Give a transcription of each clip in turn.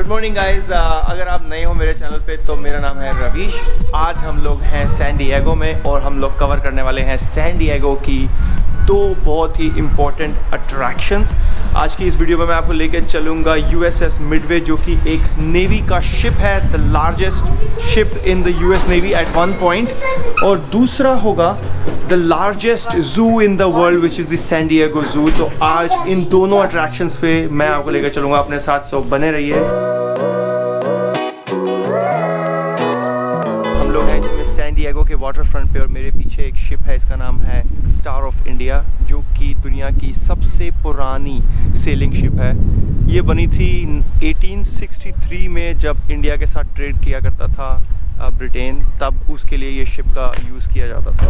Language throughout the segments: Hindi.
Good morning guys. अगर आप नए हो मेरे चैनल पे तो मेरा नाम है रवीश। आज हम लोग हैं सैन डिएगो में और हम लोग कवर करने वाले हैं सैन डिएगो की दो बहुत ही इम्पोर्टेंट अट्रैक्शंस। आज की इस वीडियो में मैं आपको लेकर चलूँगा यूएसएस मिडवे, जो कि एक नेवी का शिप है, the largest ship in the US navy at one point. और दूसरा होगा the largest zoo in the world which is the San Diego zoo. तो आज इन दोनों अट्रैक्शंस पे मैं आपको लेकर चलूँगा अपने साथ, सो बने रहिए। हम लोग हैं इसमें सैन डिएगो के वाटर फ्रंट पे और मेरे पीछे एक शिप है, इसका नाम है स्टार ऑफ इंडिया, जो कि दुनिया की सबसे पुरानी सेलिंग शिप है। ये बनी थी 1863 में, जब इंडिया के साथ ट्रेड किया करता था ब्रिटेन, तब उसके लिए ये शिप का यूज़ किया जाता था।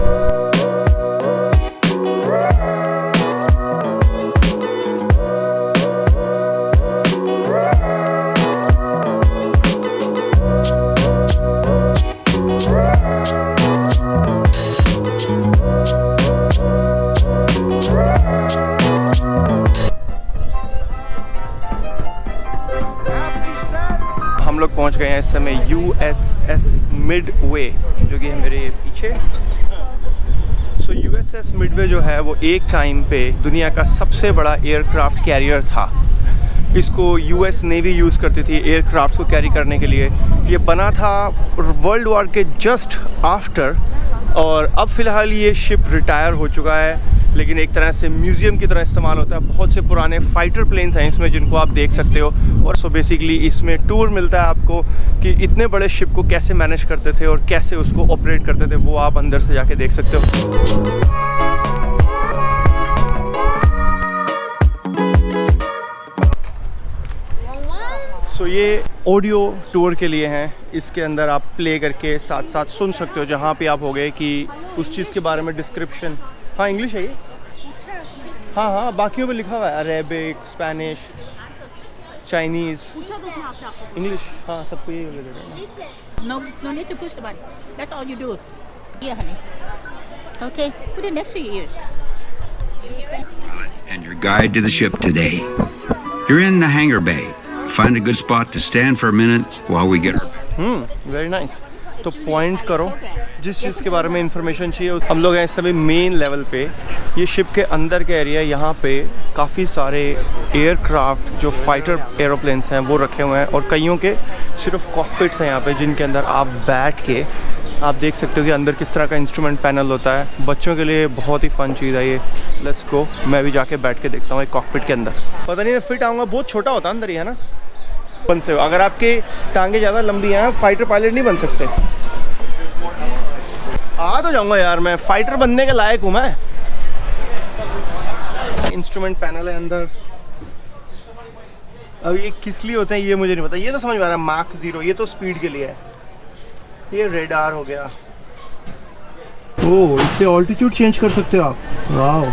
हम लोग पहुंच गए हैं इस समय यूएसएस मिडवे, जो कि है मेरे पीछे। सो यूएसएस मिडवे जो है वो एक टाइम पे दुनिया का सबसे बड़ा एयरक्राफ्ट कैरियर था। इसको यूएस नेवी यूज़ करती थी एयरक्राफ्ट को कैरी करने के लिए। ये बना था वर्ल्ड वॉर के जस्ट आफ्टर, और अब फ़िलहाल ये शिप रिटायर हो चुका है, लेकिन एक तरह से म्यूज़ियम की तरह इस्तेमाल होता है। बहुत से पुराने फाइटर प्लेन्स हैं इसमें, जिनको आप देख सकते हो। और सो बेसिकली इसमें टूर मिलता है आपको कि इतने बड़े शिप को कैसे मैनेज करते थे और कैसे उसको ऑपरेट करते थे, वो आप अंदर से जाके देख सकते हो। सो ये ऑडियो टूर के लिए हैं, इसके अंदर आप प्ले करके साथ साथ सुन सकते हो, जहाँ पे आप हो गए कि उस चीज़ के बारे में डिस्क्रिप्शन। हाँ, इंग्लिश है ये। हाँ हाँ, बाकियों में लिखा हुआ है अरेबिक, स्पेनिश, चाइनीज़, इंग्लिश। हाँ, सबको यही ले रहे No need to push the button. That's all you do. Yeah, honey. Okay, put it next to your ears. And your guide to the ship today. You're in the hangar bay. Find a good spot to stand for a minute while we get her. Very nice. तो पॉइंट करो जिस चीज़ के बारे में इंफॉर्मेशन चाहिए। हम लोग हैं इस समय मेन लेवल पे। ये शिप के अंदर का एरिया, यहाँ पे काफ़ी सारे एयरक्राफ्ट जो फाइटर एरोप्लेन्स हैं वो रखे हुए हैं, और कईयों के सिर्फ कॉकपिट्स हैं यहाँ पे, जिनके अंदर आप बैठ के आप देख सकते हो कि अंदर किस तरह का इंस्ट्रूमेंट पैनल होता है। बच्चों के लिए बहुत ही फ़न चीज़ है ये। लेट्स गो, मैं भी जाके बैठ के देखता हूँ एक कॉकपिट के अंदर। पता नहीं मैं फिट आऊँगा, बहुत छोटा होता है अंदर ही, है ना। बनते हो, अगर आपके टांगे ज़्यादा लंबी हैं फाइटर पायलट नहीं बन सकते। आ तो जाऊँगा यार, मैं फाइटर बनने के लायक हूँ मैं। इंस्ट्रूमेंट पैनल है अंदर। अब ये किस लिए होते हैं ये मुझे नहीं पता। ये तो समझ में आ रहा है, मार्क 0, ये तो स्पीड के लिए है। ये रेडार हो गया। ओह, इससे ऑल्टीट्यूड चेंज कर सकते हो आप। वाह,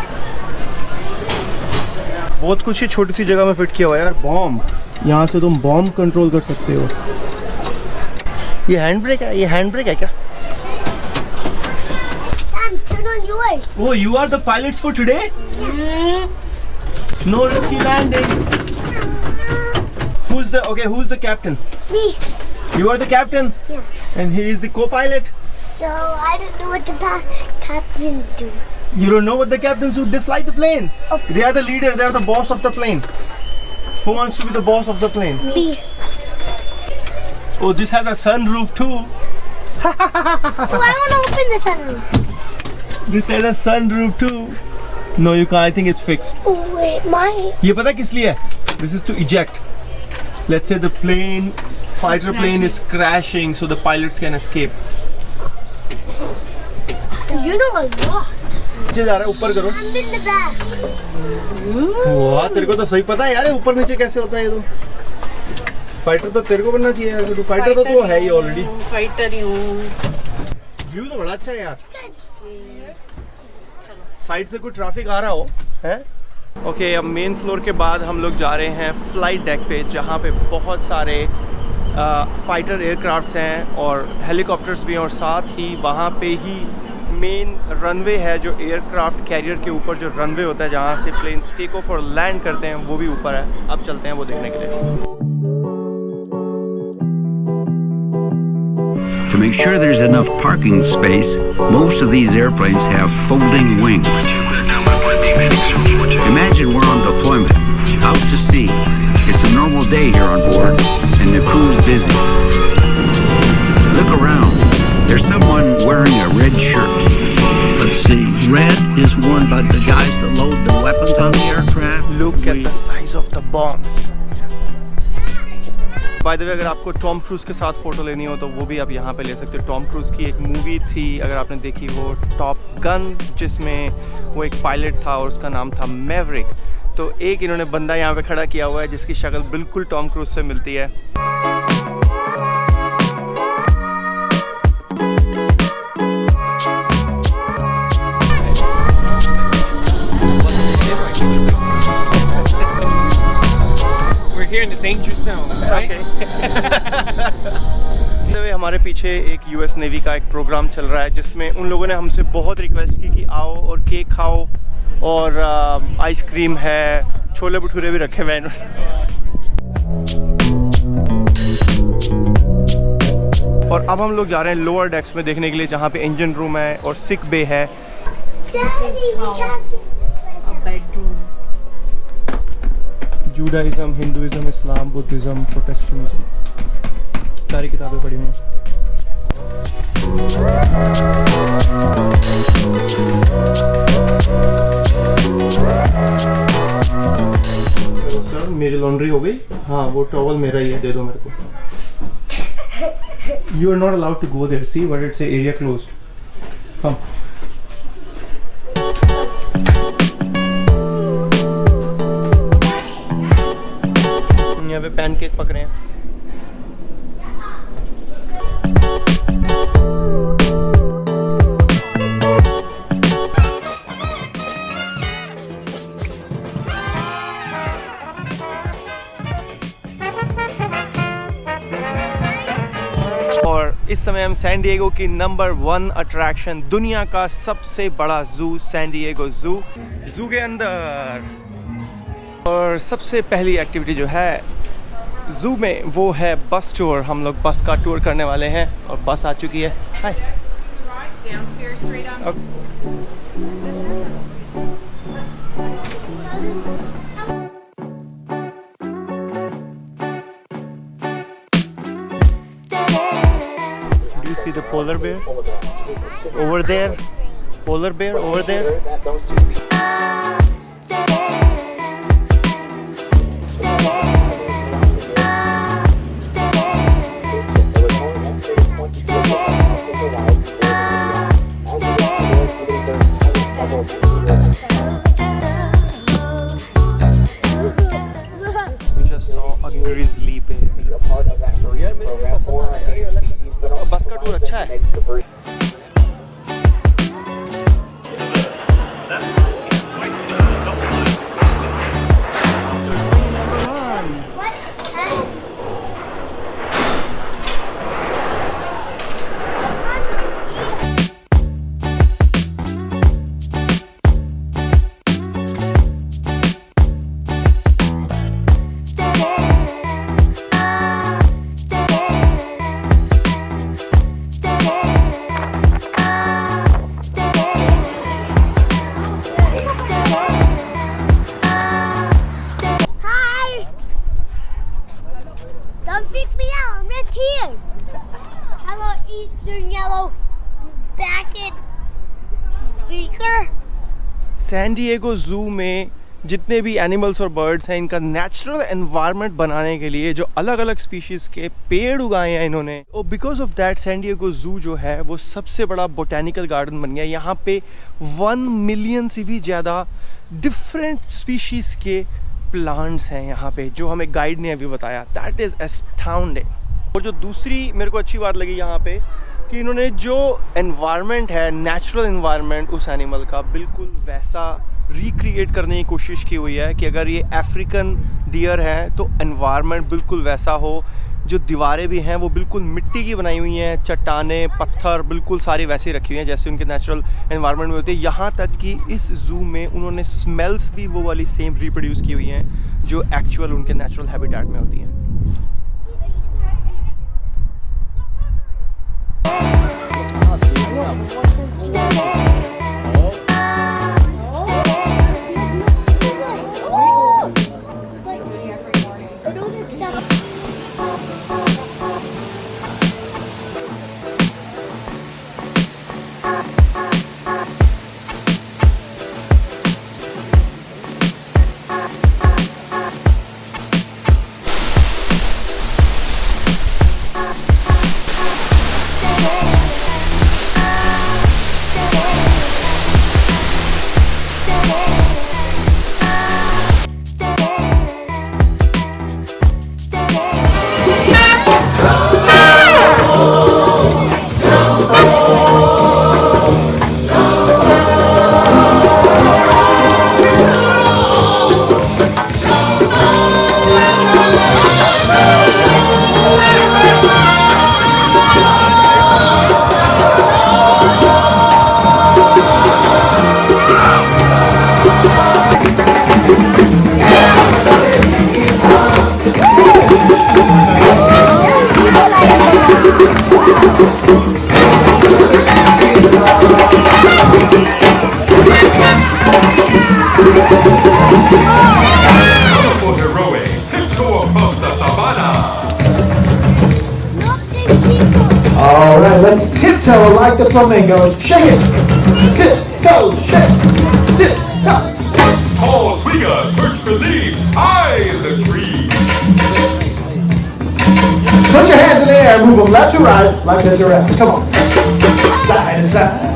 बहुत कुछ ही छोटी सी जगह में फिट किया हुआ है यार। बॉम्ब, यहाँ से तुम बॉम्ब कंट्रोल कर सकते हो। ये हैंड ब्रेक है, ये हैंड ब्रेक है क्या? Turn on yours. Oh, you are the pilots for today? No risky landings. Who's the captain? Me. You are the captain? Yeah. And he is the co-pilot? So I don't know what the captains do. You don't know what the captains do? They fly the plane. Oh. They are the leader, they are the boss of the plane. Who wants to be the boss of the plane? Me. Oh, this has a sunroof too. Oh, I want to open the sunroof. This has a sunroof too. No, you can't. I think it's fixed. Oh wait, my. ये पता किस लिए है? This is to eject. Let's say the plane, fighter plane is crashing, so the pilots can escape. You know a lot. नीचे जा रहा है, ऊपर करो। I'm in the back. वाह, तेरे को तो सही पता है यार, ऊपर नीचे कैसे होता है ये तो। फाइटर तो तेरे को बनना चाहिए यार, फाइटर तो तू है ही ऑलरेडी। फाइटर ही हूँ। व्यू तो बड़ा अच्छा है यार। साइड से कोई ट्रैफिक आ रहा हो है। ओके, अब मेन फ्लोर के बाद हम लोग जा रहे हैं फ्लाइट डेक पे, जहाँ पे बहुत सारे फाइटर एयरक्राफ्ट्स हैं और हेलीकॉप्टर्स भी हैं, और साथ ही वहाँ पे ही मेन रनवे है, जो एयरक्राफ्ट कैरियर के ऊपर जो रनवे होता है जहाँ से प्लेन्स टेक ऑफ और लैंड करते हैं, वो भी ऊपर है। अब चलते हैं वो देखने के लिए। To make sure there's enough parking space, most of these airplanes have folding wings. Imagine we're on deployment, out to sea. It's a normal day here on board, and the crew's busy. Look around. There's someone wearing a red shirt. Let's see, red is worn by the guys that load the weapons on the aircraft. Look at the size of the bombs. By the way, अगर आपको टॉम क्रूज़ के साथ फ़ोटो लेनी हो तो वो भी आप यहाँ पे ले सकते हो। टॉम क्रूज़ की एक मूवी थी, अगर आपने देखी हो, टॉप गन, जिसमें वो एक पायलट था और उसका नाम था मैवरिक। तो एक इन्होंने बंदा यहाँ पे खड़ा किया हुआ है जिसकी शक्ल बिल्कुल टॉम क्रूज़ से मिलती है। In the danger zone, right? हमारे पीछे एक यूएस नेवी का एक प्रोग्राम चल रहा है जिसमें उन लोगों ने हमसे बहुत रिक्वेस्ट की कि आओ और केक खाओ और आइसक्रीम है, छोले भटूरे भी रखे हुए हैं इन्होंने। और अब हम लोग जा रहे हैं लोअर डेक्स में देखने के लिए, जहाँ पे इंजन रूम है और सिक बे है। Bedroom. जूडाइज़म, हिंदुइज़म, इस्लाम, बुद्धिज़्म, प्रोटेस्टेंटिज्म, सारी किताबें पढ़ी हुई हैं। सर, मेरी लॉन्ड्री हो गई? हाँ, वो टॉवल मेरा ही है, दे दो मेरे को। You are not allowed to go there. See, but it's a area closed. Come. यहाँ पे पैनकेक पक रहे हैं। और इस समय हम सैन डिएगो की नंबर 1 अट्रैक्शन, दुनिया का सबसे बड़ा जू, सैन डिएगो जू के अंदर। और सबसे पहली एक्टिविटी जो है जू में वो है बस टूर। हम लोग बस का टूर करने वाले हैं और बस आ चुकी है। हाय। Do you see the polar bear over there? Polar bear over there? We just saw a grizzly bear. बस का टूर अच्छा है। Don't freak me out, I'm just here. Hello, Eastern Yellow Backed Seeker. San Diego zoo में जितने भी एनिमल्स और बर्ड्स हैं, इनका नेचुरल एनवायरनमेंट बनाने के लिए जो अलग अलग स्पीशीज़ के पेड़ उगाए हैं इन्होंने, और because of that San Diego zoo जो है वो सबसे बड़ा बोटेनिकल गार्डन बन गया। यहाँ पे 1 मिलियन से भी ज़्यादा डिफरेंट स्पीशीज़ के प्लांट्स हैं यहाँ पे, जो हमें गाइड ने अभी बताया। That is astounding. और जो दूसरी मेरे को अच्छी बात लगी यहाँ पे कि इन्होंने जो एनवायरनमेंट है, नेचुरल एनवायरनमेंट उस एनिमल का बिल्कुल वैसा रिक्रिएट करने की कोशिश की हुई है कि अगर ये अफ्रीकन डियर है तो एनवायरनमेंट बिल्कुल वैसा हो। जो दीवारें भी हैं वो बिल्कुल मिट्टी की बनाई हुई हैं, चट्टानें, पत्थर बिल्कुल सारी वैसी रखी हुई हैं जैसे उनके नेचुरल एनवायरनमेंट में होते हैं। यहाँ तक कि इस जू में उन्होंने स्मेल्स भी वो वाली सेम रिप्रोड्यूस की हुई हैं जो एक्चुअल उनके नेचुरल हैबिटेट में होती हैं। All right, let's tiptoe like the flamingo. Shake it. Tiptoe, shake. Tiptoe. Tall twigger, search for leaves high in the tree. Put your hands in the air, move them left to right like a giraffe. Come on. Side to side.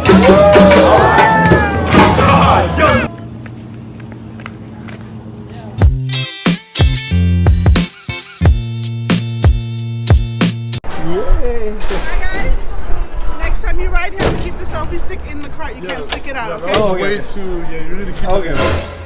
Hi guys. Next time you ride, you have to keep the selfie stick in the cart. You can't stick it out, okay? Oh, okay. Way too, yeah, you really keep Okay.